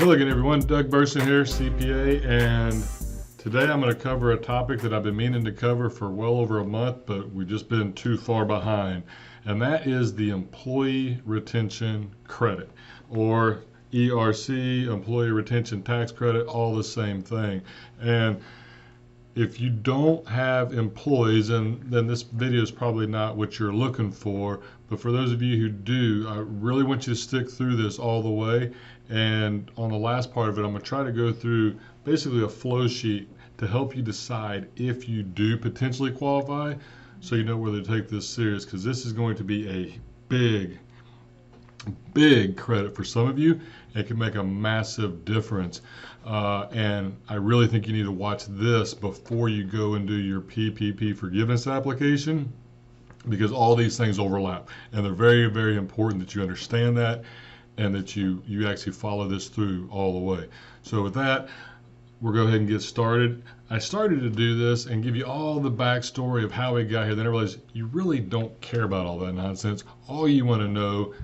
Hello again, everyone. Doug Burson here, CPA, and today I'm going to cover a topic that I've been meaning to cover for well over a month, but we've just been too far behind, and that is the Employee Retention Credit, or ERC, Employee Retention Tax Credit, all the same thing. And if you don't have employees, and then this video is probably not what you're looking for, but for those of you who do, I really want you to stick through this all the way. And on the last part of it, I'm going to try to go through basically a flow sheet to help you decide if you do potentially qualify, so you know whether to take this serious, because this is going to be a big credit for some of you. It can make a massive difference. And I really think you need to watch this before you go and do your PPP forgiveness application, because all these things overlap, and they're very, very important that you understand that and that you actually follow this through all the way. So with that, we'll go ahead and get started. I started to do this and give you all the backstory of how we got here. Then I realized you really don't care about all that nonsense. All you want to know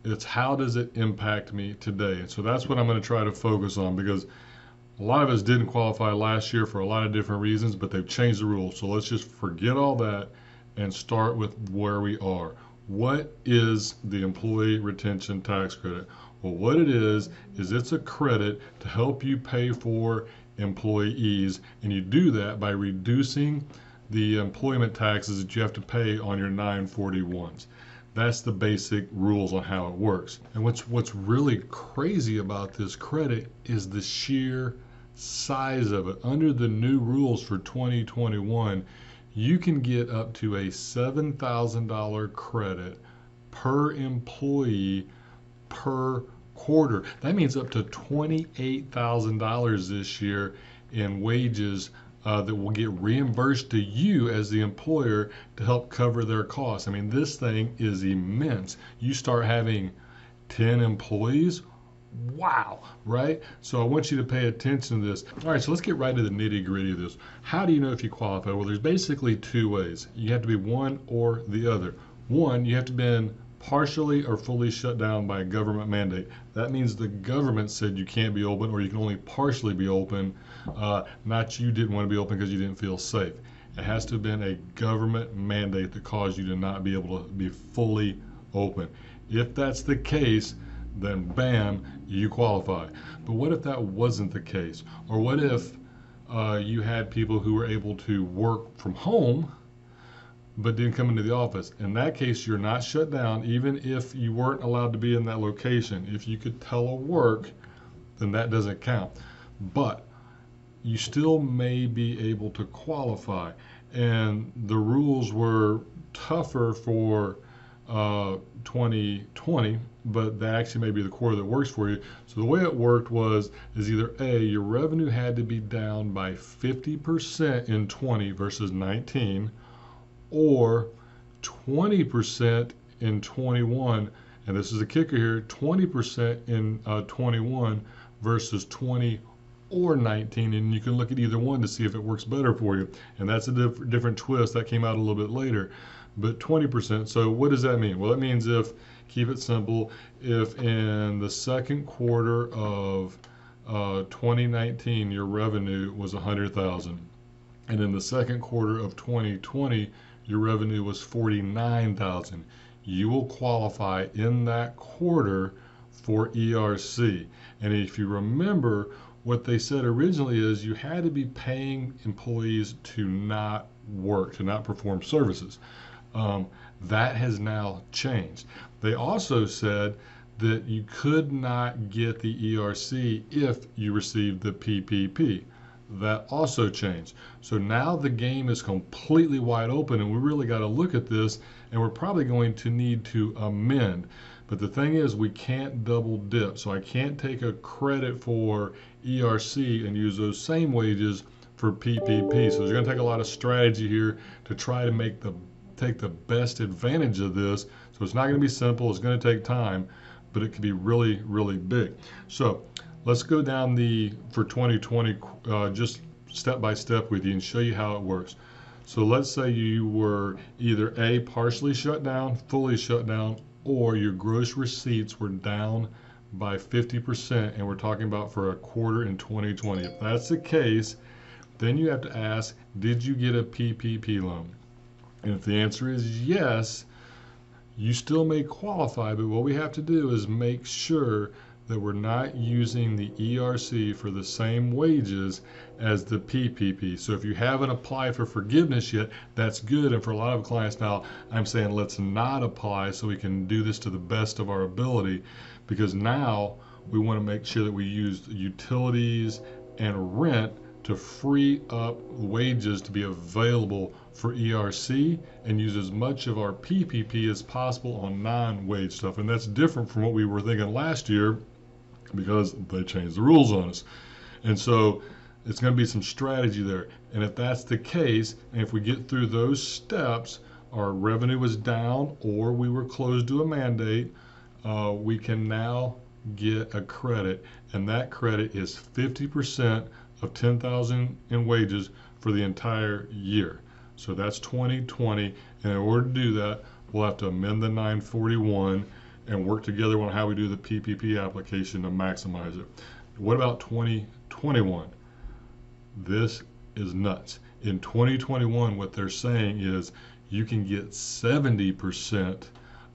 is how does it impact me today? And so that's what I'm going to try to focus on, because a lot of us didn't qualify last year for a lot of different reasons, but they've changed the rules. So let's just forget all that and start with where we are. What is the Employee Retention Tax Credit? Well, what it is it's a credit to help you pay for employees, and you do that by reducing the employment taxes that you have to pay on your 941s. That's the basic rules on how it works. And what's really crazy about this credit is the sheer size of it. Under the new rules for 2021, you can get up to a $7,000 credit per employee per quarter. That means up to $28,000 this year in wages that will get reimbursed to you as the employer to help cover their costs. I mean, this thing is immense. You start having 10 employees, wow, right? So I want you to pay attention to this. All right, so let's get right to the nitty gritty of this. How do you know if you qualify? Well, there's basically two ways. You have to be one or the other. One, you have to have been partially or fully shut down by a government mandate. That means the government said you can't be open, or you can only partially be open, not you didn't want to be open because you didn't feel safe. It has to have been a government mandate that caused you to not be able to be fully open. If that's the case, then bam, you qualify. But what if that wasn't the case? Or what if you had people who were able to work from home but didn't come into the office? In that case, you're not shut down, even if you weren't allowed to be in that location. If you could telework, then that doesn't count. But you still may be able to qualify. And the rules were tougher for 2020, but that actually may be the quarter that works for you. So the way it worked is either A, your revenue had to be down by 50% in 20 versus 19, or 20% in 21, and this is the kicker here, 20% in 21 versus 20 or 19, and you can look at either one to see if it works better for you. And that's a different twist that came out a little bit later. But 20%, so what does that mean? Well, it means keep it simple, if in the second quarter of 2019 your revenue was 100,000, and in the second quarter of 2020 your revenue was 49,000, you will qualify in that quarter for ERC. And if you remember, what they said originally is you had to be paying employees to not work, to not perform services. That has now changed. They also said that you could not get the ERC if you received the PPP. That also changed. So now the game is completely wide open, and we really got to look at this, and we're probably going to need to amend. But the thing is, we can't double dip. So I can't take a credit for ERC and use those same wages for PPP. So there's going to take a lot of strategy here to try to take the best advantage of this. So it's not going to be simple. It's going to take time, but it can be really, really big. So let's go down for 2020 just step by step with you and show you how it works. So let's say you were either A, partially shut down, fully shut down, or your gross receipts were down by 50%, and we're talking about for a quarter in 2020. If that's the case, then you have to ask, did you get a PPP loan? And if the answer is yes, you still may qualify, but what we have to do is make sure that we're not using the ERC for the same wages as the PPP. So if you haven't applied for forgiveness yet, that's good. And for a lot of clients now, I'm saying let's not apply so we can do this to the best of our ability, because now we want to make sure that we use utilities and rent to free up wages to be available for ERC and use as much of our PPP as possible on non-wage stuff. And that's different from what we were thinking last year, because they changed the rules on us. And so it's going to be some strategy there. And if that's the case, and if we get through those steps, our revenue was down or we were closed to a mandate, we can now get a credit. And that credit is 50% of $10,000 in wages for the entire year. So that's 2020. And in order to do that, we'll have to amend the 941 and work together on how we do the PPP application to maximize it. What about 2021? This is nuts. In 2021, what they're saying is you can get 70%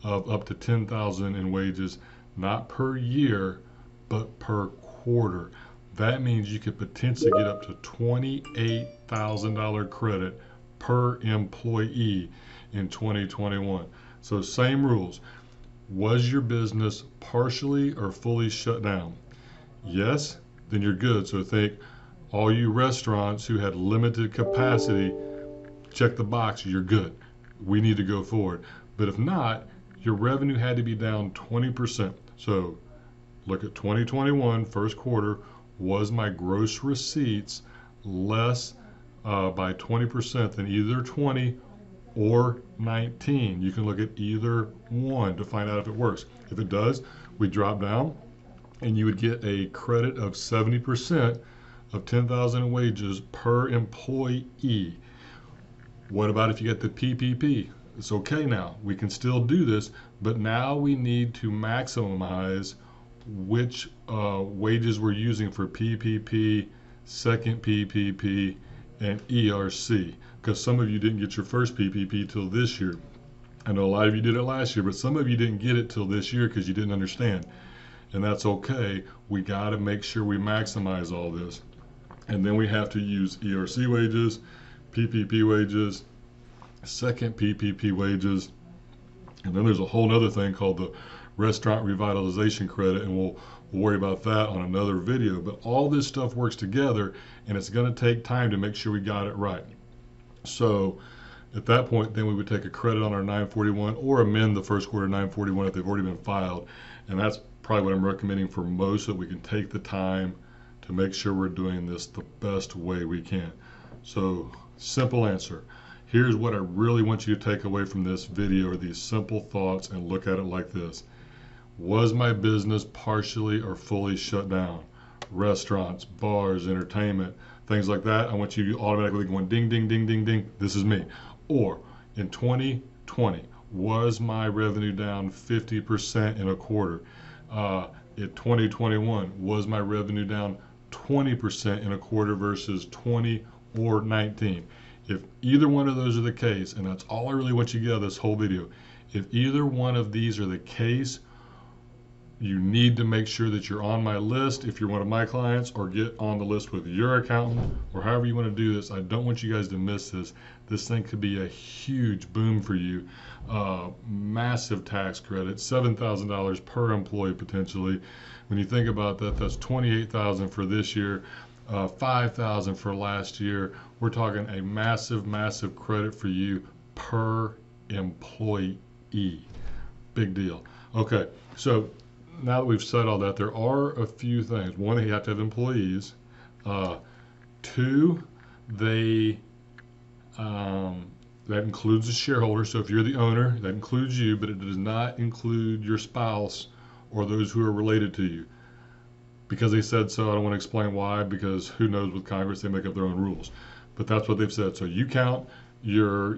of up to $10,000 in wages, not per year, but per quarter. That means you could potentially get up to $28,000 credit per employee in 2021. So same rules. Was your business partially or fully shut down? Yes, then you're good. So think all you restaurants who had limited capacity, check the box, you're good. We need to go forward. But if not, your revenue had to be down 20%. So look at 2021 first quarter, was my gross receipts less by 20% than either 20 or 19. You can look at either one to find out if it works. If it does, we drop down and you would get a credit of 70% of 10,000 in wages per employee. What about if you get the PPP? It's okay now. We can still do this, but now we need to maximize which wages we're using for PPP, second PPP, and ERC, because some of you didn't get your first PPP till this year. I know a lot of you did it last year, but some of you didn't get it till this year because you didn't understand. And that's okay. We got to make sure we maximize all this. And then we have to use ERC wages, PPP wages, second PPP wages, and then there's a whole other thing called the restaurant revitalization credit, and we'll worry about that on another video. But all this stuff works together, and it's going to take time to make sure we got it right. So at that point, then we would take a credit on our 941 or amend the first quarter 941 if they've already been filed. And that's probably what I'm recommending for most, so that we can take the time to make sure we're doing this the best way we can. So simple answer. Here's what I really want you to take away from this video, are these simple thoughts, and look at it like this. Was my business partially or fully shut down? Restaurants, bars, entertainment, things like that. I want you automatically going ding, ding, ding, ding, ding. This is me. Or in 2020, was my revenue down 50% in a quarter? In 2021, was my revenue down 20% in a quarter versus 20 or 19? If either one of those are the case, and that's all I really want you to get out of this whole video, if either one of these are the case, you need to make sure that you're on my list if you're one of my clients, or get on the list with your accountant, or however you want to do this. I don't want you guys to miss this. This thing could be a huge boom for you. Massive tax credit, $7,000 per employee potentially. When you think about that, that's $28,000 for this year, $5,000 for last year. We're talking a massive, massive credit for you per employee. Big deal. Okay, so now that we've said all that, there are a few things. One, you have to have employees. Two, that includes the shareholder. So if you're the owner, that includes you, but it does not include your spouse or those who are related to you. Because they said so, I don't want to explain why, because who knows, with Congress, they make up their own rules. But that's what they've said. So you count, your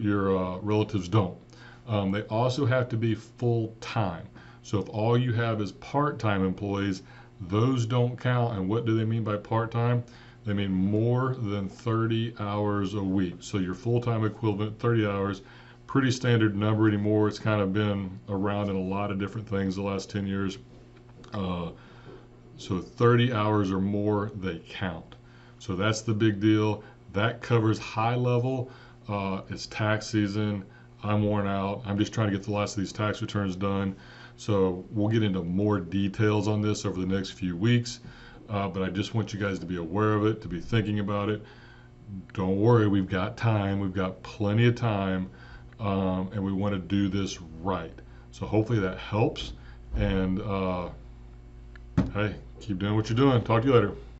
relatives don't. They also have to be full-time. So if all you have is part-time employees, those don't count. And what do they mean by part-time? They mean more than 30 hours a week. So your full-time equivalent, 30 hours, pretty standard number anymore. It's kind of been around in a lot of different things the last 10 years. So 30 hours or more, they count. So that's the big deal. That covers high level. It's tax season. I'm worn out. I'm just trying to get the last of these tax returns done. So we'll get into more details on this over the next few weeks. But I just want you guys to be aware of it, to be thinking about it. Don't worry, we've got time. We've got plenty of time. And we want to do this right. So hopefully that helps. And hey, keep doing what you're doing. Talk to you later.